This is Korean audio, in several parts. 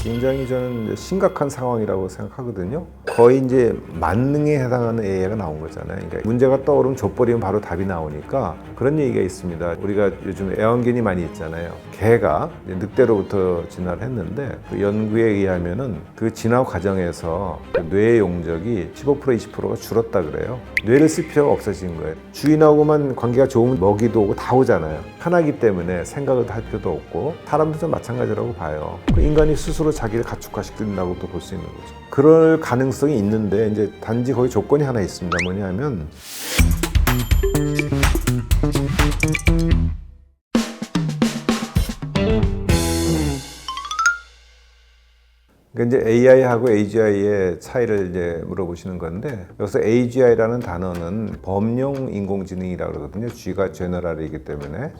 굉장히 저는 심각한 상황이라고 생각하거든요. 거의 이제 만능에 해당하는 AI가 나온 거잖아요. 그러니까 문제가 떠오르면 족버리면 바로 답이 나오니까 그런 얘기가 있습니다. 우리가 요즘 애완견이 많이 있잖아요. 개가 늑대로부터 진화를 했는데 그 연구에 의하면은 그 진화 과정에서 그 뇌의 용적이 15% 20%가 줄었다 그래요. 뇌를 쓸 필요가 없어진 거예요. 주인하고만 관계가 좋은 먹이도 오고 다 오잖아요. 편하기 때문에 생각을 할 필요도 없고 사람도 좀 마찬가지라고 봐요. 그 인간이 스스로 자기를 가축화시킨다고 또 볼 수 있는 거죠. 그럴 가능성이 있는데 이제 단지 거기 조건이 하나 있습니다. 뭐냐면 그러니까 이제 AI하고 AGI의 차이를 이제 물어보시는 건데 여기서 AGI라는 단어는 범용 인공지능이라고 그러거든요. G가 제너럴이기 때문에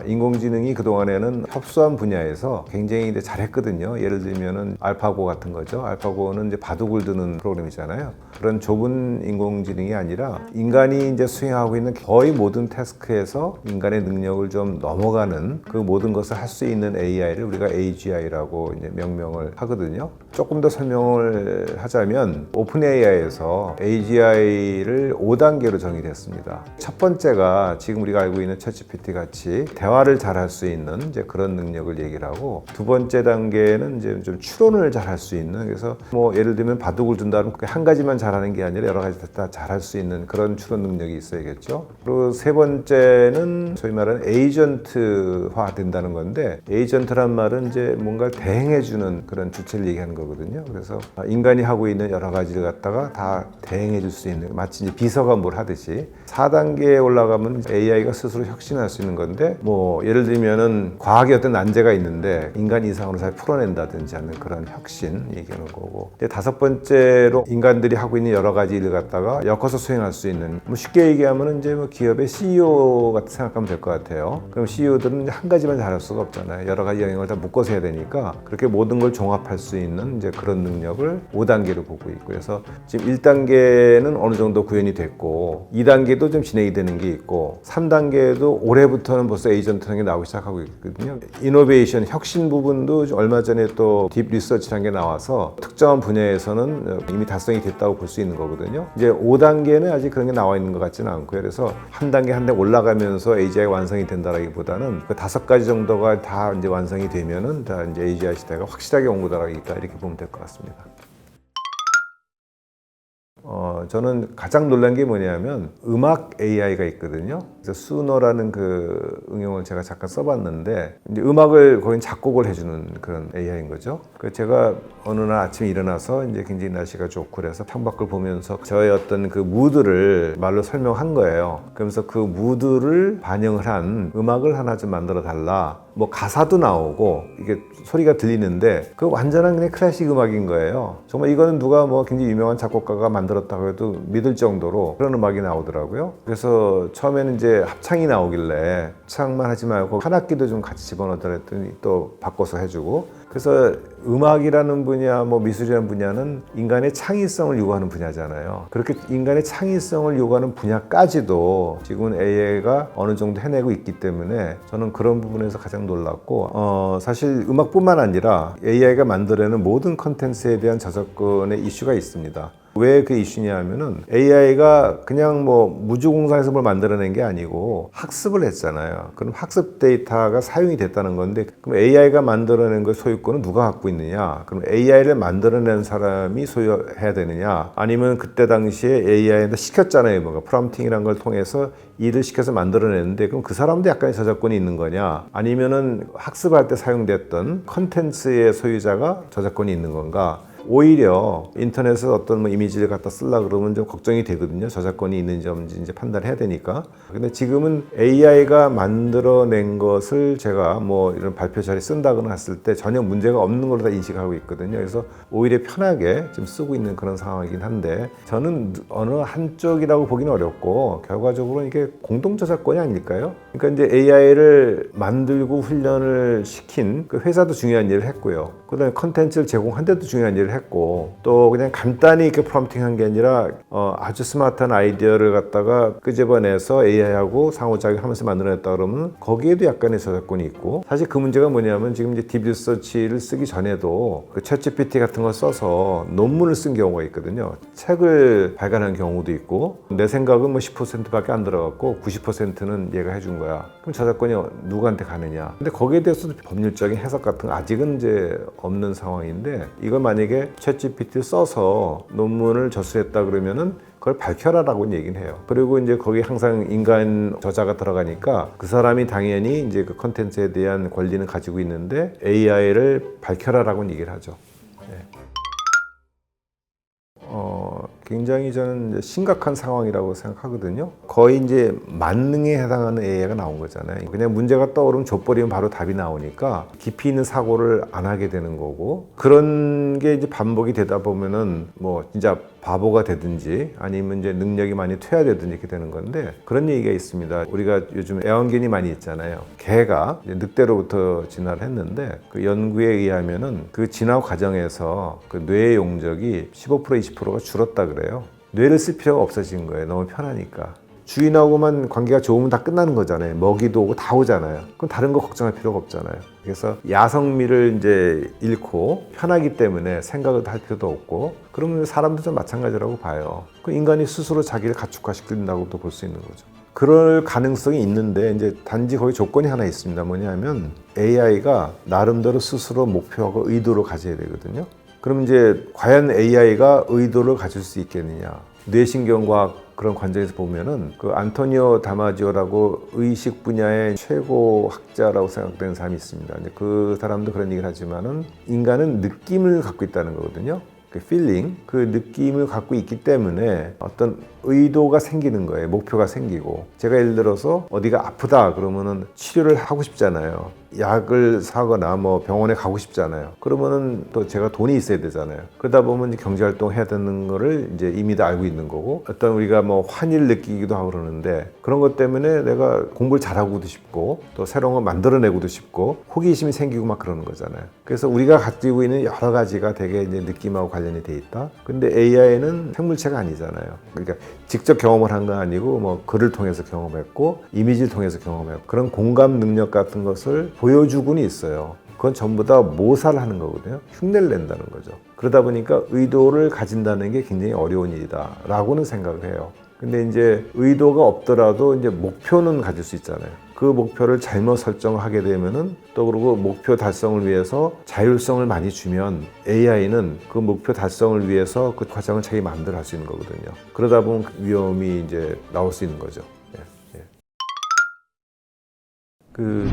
인공지능이 그동안에는 협소한 분야에서 굉장히 이제 잘했거든요. 예를 들면은 알파고 같은 거죠. 알파고는 이제 바둑을 두는 프로그램이잖아요. 그런 좁은 인공지능이 아니라 인간이 이제 수행하고 있는 거의 모든 태스크에서 인간의 능력을 좀 넘어가는 그 모든 것을 할 수 있는 AI를 우리가 AGI라고 이제 명명을 하거든요. 조금 더 설명을 하자면 오픈 AI에서 AGI를 5단계로 정의됐습니다. 첫 번째가 지금 우리가 알고 있는 챗GPT 같이 대화를 잘 할 수 있는 이제 그런 능력을 얘기를 하고, 두 번째 단계는 이제 좀 추론을 잘 할 수 있는, 그래서 뭐 예를 들면 바둑을 둔다면 한 가지만 잘하는 게 아니라 여러 가지 다 잘할 수 있는 그런 추론 능력이 있어야겠죠. 그리고 세 번째는 소위 말하는 에이전트화 된다는 건데, 에이전트란 말은 이제 뭔가를 대행해주는 그런 주체를 얘기하는 거거든요. 그래서 인간이 하고 있는 여러 가지를 갖다가 다 대행해 줄 수 있는, 마치 이제 비서가 뭘 하듯이. 4단계에 올라가면 AI가 스스로 혁신할 수 있는 건데, 뭐 예를 들면은 과학의 어떤 난제가 있는데 인간 이상으로 잘 풀어낸다든지 하는 그런 혁신 얘기하는 거고, 이제 5번째로 인간들이 하고 있는 여러 가지 일을 갖다가 엮어서 수행할 수 있는, 뭐 쉽게 얘기하면은 이제 뭐 기업의 CEO 같은 생각하면 될 것 같아요. 그럼 CEO들은 한 가지만 잘할 수가 없잖아요. 여러 가지 영역을 다 묶어서 해야 되니까 그렇게 모든 걸 종합할 수 있는 이제 그런 능력을 5단계로 보고 있고, 그래서 지금 1단계는 어느 정도 구현이 됐고 2단계도 좀 진행이 되는 게 있고 3단계도 올해부터는 벌써 에이전트라는 게 나오기 시작하고 있거든요. 이노베이션, 혁신 부분도 얼마 전에 또 딥 리서치라는 게 나와서 특정한 분야에서는 이미 달성이 됐다고 볼 수 있는 거거든요. 이제 5단계는 아직 그런 게 나와 있는 것 같지는 않고요. 그래서 한 단계 한 단계 올라가면서 AGI가 완성이 된다라기보다는 그 5가지 정도가 다 이제 완성이 되면은 다 이제 AGI 시대가 확실하게 온 거다라기다, 이렇게 보면 될 것 같습니다. 저는 가장 놀란 게 뭐냐면 음악 AI가 있거든요. 그래서 수너라는 그 응용을 제가 잠깐 써봤는데, 이제 음악을 거긴 작곡을 해주는 그런 AI인 거죠. 그 제가 어느 날 아침에 일어나서 이제 굉장히 날씨가 좋고 그래서 창밖을 보면서 저의 어떤 그 무드를 말로 설명한 거예요. 그러면서 그 무드를 반영을 한 음악을 하나 좀 만들어 달라. 뭐 가사도 나오고 이게 소리가 들리는데 그 완전한 그냥 클래식 음악인 거예요. 정말 이거는 누가 뭐 굉장히 유명한 작곡가가 만들었다고 해도 믿을 정도로 그런 음악이 나오더라고요. 그래서 처음에는 이제 합창이 나오길래 합창만 하지 말고 한 악기도 좀 같이 집어넣더라 했더니 또 바꿔서 해주고, 그래서 음악이라는 분야, 뭐 미술이라는 분야는 인간의 창의성을 요구하는 분야잖아요. 그렇게 인간의 창의성을 요구하는 분야까지도 지금은 AI가 어느 정도 해내고 있기 때문에 저는 그런 부분에서 가장 놀랐고, 사실 음악뿐만 아니라 AI가 만들어내는 모든 컨텐츠에 대한 저작권의 이슈가 있습니다. 왜 그 이슈냐 하면은 AI가 그냥 뭐 무주공사에서 뭘 만들어낸 게 아니고 학습을 했잖아요. 그럼 학습 데이터가 사용이 됐다는 건데, 그럼 AI가 만들어낸 그 소유권은 누가 갖고 있느냐? 그럼 AI를 만들어낸 사람이 소유해야 되느냐? 아니면 그때 당시에 AI한테 시켰잖아요. 뭔가 프롬프팅이라는 걸 통해서 일을 시켜서 만들어냈는데, 그럼 그 사람도 약간의 저작권이 있는 거냐? 아니면은 학습할 때 사용됐던 컨텐츠의 소유자가 저작권이 있는 건가? 오히려 인터넷에서 어떤 뭐 이미지를 갖다 쓰려고 그러면 좀 걱정이 되거든요. 저작권이 있는지 없는지 이제 판단해야 되니까. 근데 지금은 AI가 만들어낸 것을 제가 뭐 이런 발표 자리에 쓴다거나 했을 때 전혀 문제가 없는 걸로 다 인식하고 있거든요. 그래서 오히려 편하게 좀 쓰고 있는 그런 상황이긴 한데, 저는 어느 한쪽이라고 보기는 어렵고 결과적으로 이게 공동 저작권이 아닐까요? 그러니까 이제 AI를 만들고 훈련을 시킨 그 회사도 중요한 일을 했고요. 그다음에 컨텐츠를 제공한 데도 중요한 일을 했고 또 그냥 간단히 이렇게 프롬프팅한 게 아니라 아주 스마트한 아이디어를 갖다가 끄집어내서 AI하고 상호작용하면서 만들어냈다 그러면 거기에도 약간의 저작권이 있고 사실 그 문제가 뭐냐면 지금 이제 딥 리서치를 쓰기 전에도 그 챗GPT 같은 걸 써서 논문을 쓴 경우가 있거든요. 책을 발간한 경우도 있고 내 생각은 뭐 10%밖에 안 들어갔고 90%는 얘가 해준 거야. 그럼 저작권이 누구한테 가느냐? 근데 거기에 대해서도 법률적인 해석 같은 거 아직은 이제 없는 상황인데 이걸 만약에 챗GPT 써서 논문을 저술했다 그러면은 그걸 밝혀라라고 얘기는 해요. 그리고 이제 거기 항상 인간 저자가 들어가니까 그 사람이 당연히 이제 그 컨텐츠에 대한 권리는 가지고 있는데 AI를 밝혀라라고 얘기를 하죠. 네. 굉장히 저는 심각한 상황이라고 생각하거든요. 거의 이제 만능에 해당하는 AI가 나온 거잖아요. 그냥 문제가 떠오르면 족버리면 바로 답이 나오니까 깊이 있는 사고를 안 하게 되는 거고 그런 게 이제 반복이 되다 보면은 뭐 진짜 바보가 되든지 아니면 이제 능력이 많이 퇴화되든지 이렇게 되는 건데 그런 얘기가 있습니다. 우리가 요즘 애완견이 많이 있잖아요. 개가 이제 늑대로부터 진화를 했는데 그 연구에 의하면은 그 진화 과정에서 그 뇌의 용적이 15% 20%가 줄었다 그래요. 뇌를 쓸 필요가 없어진 거예요. 너무 편하니까. 주인하고만 관계가 좋으면 다 끝나는 거잖아요. 먹이도 오고 다 오잖아요. 그럼 다른 거 걱정할 필요가 없잖아요. 그래서 야성미를 이제 잃고 편하기 때문에 생각을 할 필요도 없고 그러면 사람도 좀 마찬가지라고 봐요. 그 인간이 스스로 자기를 가축화시킨다고도 볼 수 있는 거죠. 그럴 가능성이 있는데 이제 단지 거기 조건이 하나 있습니다. 뭐냐면 AI가 나름대로 스스로 목표하고 의도를 가져야 되거든요. 그럼 이제 과연 AI가 의도를 가질 수 있겠느냐? 뇌신경과학 그런 관점에서 보면은 그 안토니오 다마지오라고 의식 분야의 최고 학자라고 생각되는 사람이 있습니다. 이제 그 사람도 그런 얘기를 하지만은 인간은 느낌을 갖고 있다는 거거든요. 그 feeling, 그 느낌을 갖고 있기 때문에 어떤 의도가 생기는 거예요. 목표가 생기고. 제가 예를 들어서 어디가 아프다 그러면은 치료를 하고 싶잖아요. 약을 사거나 뭐 병원에 가고 싶잖아요. 그러면은 또 제가 돈이 있어야 되잖아요. 그러다 보면 이제 경제활동 해야 되는 거를 이제 이미 다 알고 있는 거고 어떤 우리가 뭐 환희를 느끼기도 하고 그러는데 그런 것 때문에 내가 공부를 잘하고도 싶고 또 새로운 걸 만들어내고도 싶고 호기심이 생기고 막 그러는 거잖아요. 그래서 우리가 가지고 있는 여러 가지가 되게 이제 느낌하고 관련이 돼 있다. 근데 AI는 생물체가 아니잖아요. 그러니까 직접 경험을 한 건 아니고 뭐 글을 통해서 경험했고 이미지를 통해서 경험했고 그런 공감 능력 같은 것을 보여주고는 있어요. 그건 전부 다 모살하는 거거든요. 흉내를 낸다는 거죠. 그러다 보니까 의도를 가진다는 게 굉장히 어려운 일이다라고는 생각을 해요. 근데 이제 의도가 없더라도 이제 목표는 가질 수 있잖아요. 그 목표를 잘못 설정하게 되면은 또 그리고 목표 달성을 위해서 자율성을 많이 주면 AI는 그 목표 달성을 위해서 그 과정을 자기 마음대로 할 수 있는 거거든요. 그러다 보면 위험이 이제 나올 수 있는 거죠.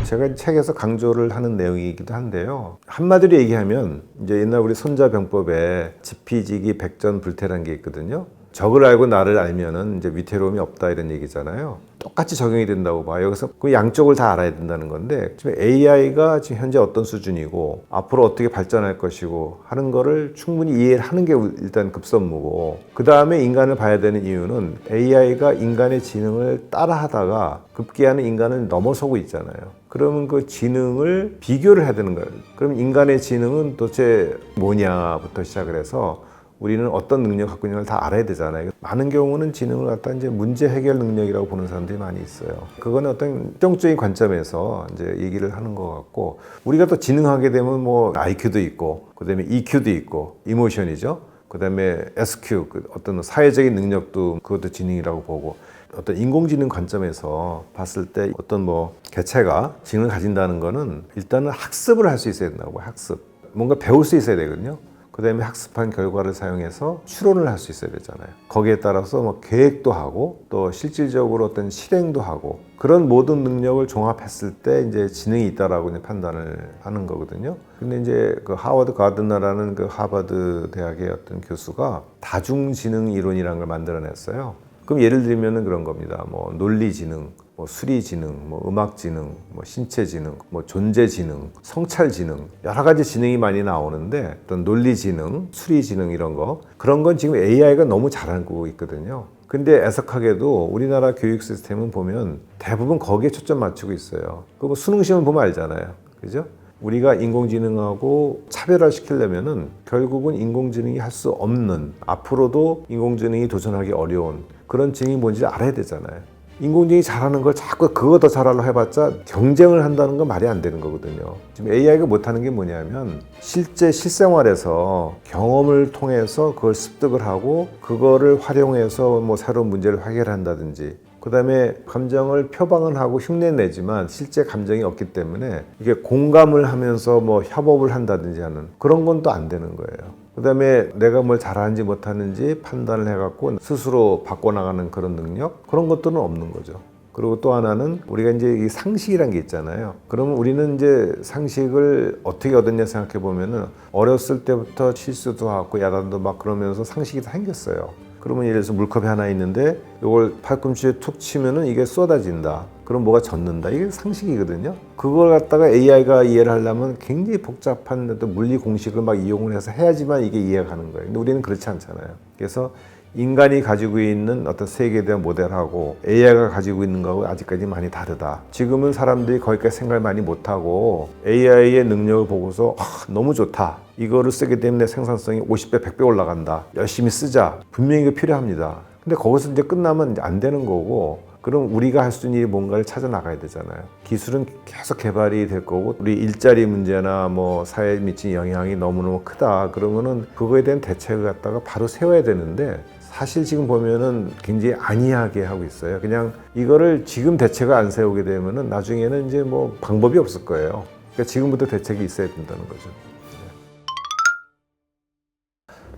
제가 책에서 강조를 하는 내용이기도 한데요. 한마디로 얘기하면 이제 옛날 우리 손자병법에 지피지기 백전불태라는 게 있거든요. 적을 알고 나를 알면은 이제 위태로움이 없다 이런 얘기잖아요. 똑같이 적용이 된다고 봐요. 그래서 그 양쪽을 다 알아야 된다는 건데 지금 AI가 지금 현재 어떤 수준이고 앞으로 어떻게 발전할 것이고 하는 거를 충분히 이해를 하는 게 일단 급선무고 그 다음에 인간을 봐야 되는 이유는 AI가 인간의 지능을 따라하다가 급기야는 인간을 넘어서고 있잖아요. 그러면 그 지능을 비교를 해야 되는 거예요. 그럼 인간의 지능은 도대체 뭐냐부터 시작을 해서 우리는 어떤 능력을 갖고 있는 걸 다 알아야 되잖아요. 많은 경우는 지능을 갖다 이제 문제 해결 능력이라고 보는 사람들이 많이 있어요. 그거는 어떤 특정적인 관점에서 이제 얘기를 하는 것 같고, 우리가 또 지능하게 되면 뭐 IQ도 있고, 그 다음에 EQ도 있고, 이모션이죠. 그 다음에 SQ, 어떤 사회적인 능력도 그것도 지능이라고 보고, 어떤 인공지능 관점에서 봤을 때 어떤 뭐 개체가 지능을 가진다는 거는 일단은 학습을 할 수 있어야 된다고, 학습. 뭔가 배울 수 있어야 되거든요. 그 다음에 학습한 결과를 사용해서 추론을 할 수 있어야 되잖아요. 거기에 따라서 뭐 계획도 하고 또 실질적으로 어떤 실행도 하고 그런 모든 능력을 종합했을 때 이제 지능이 있다라고 이제 판단을 하는 거거든요. 근데 이제 그 하워드 가드너라는 그 하버드 대학의 어떤 교수가 다중지능 이론이라는 걸 만들어냈어요. 그럼 예를 들면은 그런 겁니다. 뭐 논리지능, 뭐 수리지능, 뭐 음악지능, 뭐 신체지능, 뭐 존재지능, 성찰지능 여러 가지 지능이 많이 나오는데 어떤 논리지능, 수리지능 이런 거 그런 건 지금 AI가 너무 잘하고 있거든요. 근데 애석하게도 우리나라 교육 시스템은 보면 대부분 거기에 초점 맞추고 있어요. 그 뭐 수능 시험 보면 알잖아요. 그죠? 우리가 인공지능하고 차별화시키려면은 결국은 인공지능이 할 수 없는, 앞으로도 인공지능이 도전하기 어려운 그런 지능이 뭔지 알아야 되잖아요. 인공지능이 잘하는 걸 자꾸 그거 더 잘하려고 해봤자 경쟁을 한다는 건 말이 안 되는 거거든요. 지금 AI가 못하는 게 뭐냐면 실제 실생활에서 경험을 통해서 그걸 습득을 하고 그거를 활용해서 뭐 새로운 문제를 해결한다든지, 그 다음에 감정을 표방을 하고 흉내내지만 실제 감정이 없기 때문에 이게 공감을 하면서 뭐 협업을 한다든지 하는 그런 건 또 안 되는 거예요. 그 다음에 내가 뭘 잘하는지 못하는지 판단을 해갖고 스스로 바꿔나가는 그런 능력, 그런 것들은 없는 거죠. 그리고 또 하나는 우리가 이제 이 상식이란 게 있잖아요. 그러면 우리는 이제 상식을 어떻게 얻었냐 생각해 보면은 어렸을 때부터 실수도 하고 야단도 막 그러면서 상식이 다 생겼어요. 그러면 예를 들어서 물컵이 하나 있는데 이걸 팔꿈치에 툭 치면은 이게 쏟아진다. 그럼 뭐가 젖는다. 이게 상식이거든요. 그걸 갖다가 AI가 이해를 하려면 굉장히 복잡한 어떤 물리 공식을 막 이용을 해서 해야지만 이게 이해가 가는 거예요. 근데 우리는 그렇지 않잖아요. 그래서 인간이 가지고 있는 어떤 세계에 대한 모델하고 AI가 가지고 있는 거하고 아직까지 많이 다르다. 지금은 사람들이 거기까지 생각을 많이 못하고 AI의 능력을 보고서 너무 좋다. 이거를 쓰게 되면 내 생산성이 50배, 100배 올라간다. 열심히 쓰자. 분명히 이거 필요합니다. 근데 거기서 이제 끝나면 이제 안 되는 거고, 그럼 우리가 할 수 있는 일이 뭔가를 찾아 나가야 되잖아요. 기술은 계속 개발이 될 거고, 우리 일자리 문제나 뭐 사회에 미친 영향이 너무너무 크다. 그러면은 그거에 대한 대책을 갖다가 바로 세워야 되는데, 사실 지금 보면은 굉장히 안이하게 하고 있어요. 그냥 이거를 지금 대책을 안 세우게 되면은 나중에는 이제 뭐 방법이 없을 거예요. 그러니까 지금부터 대책이 있어야 된다는 거죠.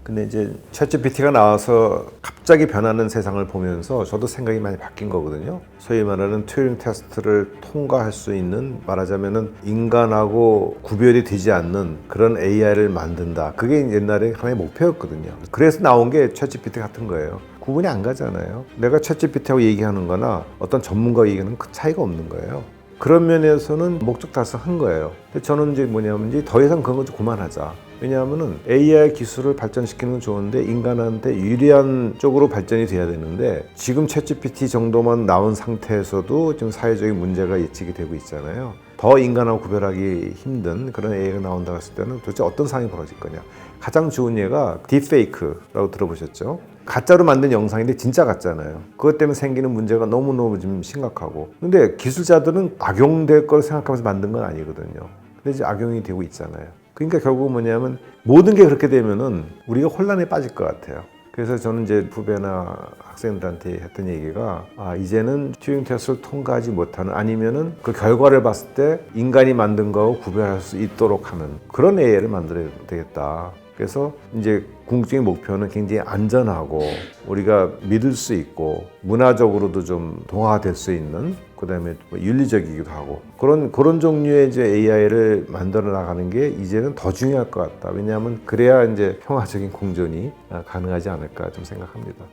근데 이제 챗GPT가 나와서 갑자기 변하는 세상을 보면서 저도 생각이 많이 바뀐 거거든요. 소위 말하는 튜링 테스트를 통과할 수 있는, 말하자면은 인간하고 구별이 되지 않는 그런 AI를 만든다. 그게 옛날에 하나의 목표였거든요. 그래서 나온 게 챗GPT 같은 거예요. 구분이 안 가잖아요. 내가 챗GPT하고 얘기하는 거나 어떤 전문가가 얘기하는 그 차이가 없는 거예요. 그런 면에서는 목적 달성한 거예요. 근데 저는 이제 뭐냐면 이제 더 이상 그런 거 좀 그만하자. 왜냐하면은 AI 기술을 발전시키는 건 좋은데 인간한테 유리한 쪽으로 발전이 돼야 되는데, 지금 챗GPT 정도만 나온 상태에서도 지금 사회적인 문제가 예측이 되고 있잖아요. 더 인간하고 구별하기 힘든 그런 AI가 나온다고 했을 때는 도대체 어떤 상황이 벌어질 거냐. 가장 좋은 예가 딥페이크라고 들어보셨죠? 가짜로 만든 영상인데 진짜 같잖아요. 그것 때문에 생기는 문제가 너무너무 좀 심각하고, 근데 기술자들은 악용될 걸 생각하면서 만든 건 아니거든요. 근데 이제 악용이 되고 있잖아요. 그러니까 결국 뭐냐면 모든 게 그렇게 되면은 우리가 혼란에 빠질 것 같아요. 그래서 저는 이제 후배나 학생들한테 했던 얘기가, 이제는 튜링 테스트를 통과하지 못하는, 아니면은 그 결과를 봤을 때 인간이 만든 거하고 구별할 수 있도록 하는 그런 AI를 만들어야 되겠다. 그래서 이제 궁극적인 목표는 굉장히 안전하고 우리가 믿을 수 있고 문화적으로도 좀 동화될 수 있는, 그다음에 윤리적이기도 하고 그런 종류의 이제 AI를 만들어 나가는 게 이제는 더 중요할 것 같다. 왜냐하면 그래야 이제 평화적인 공존이 가능하지 않을까 좀 생각합니다.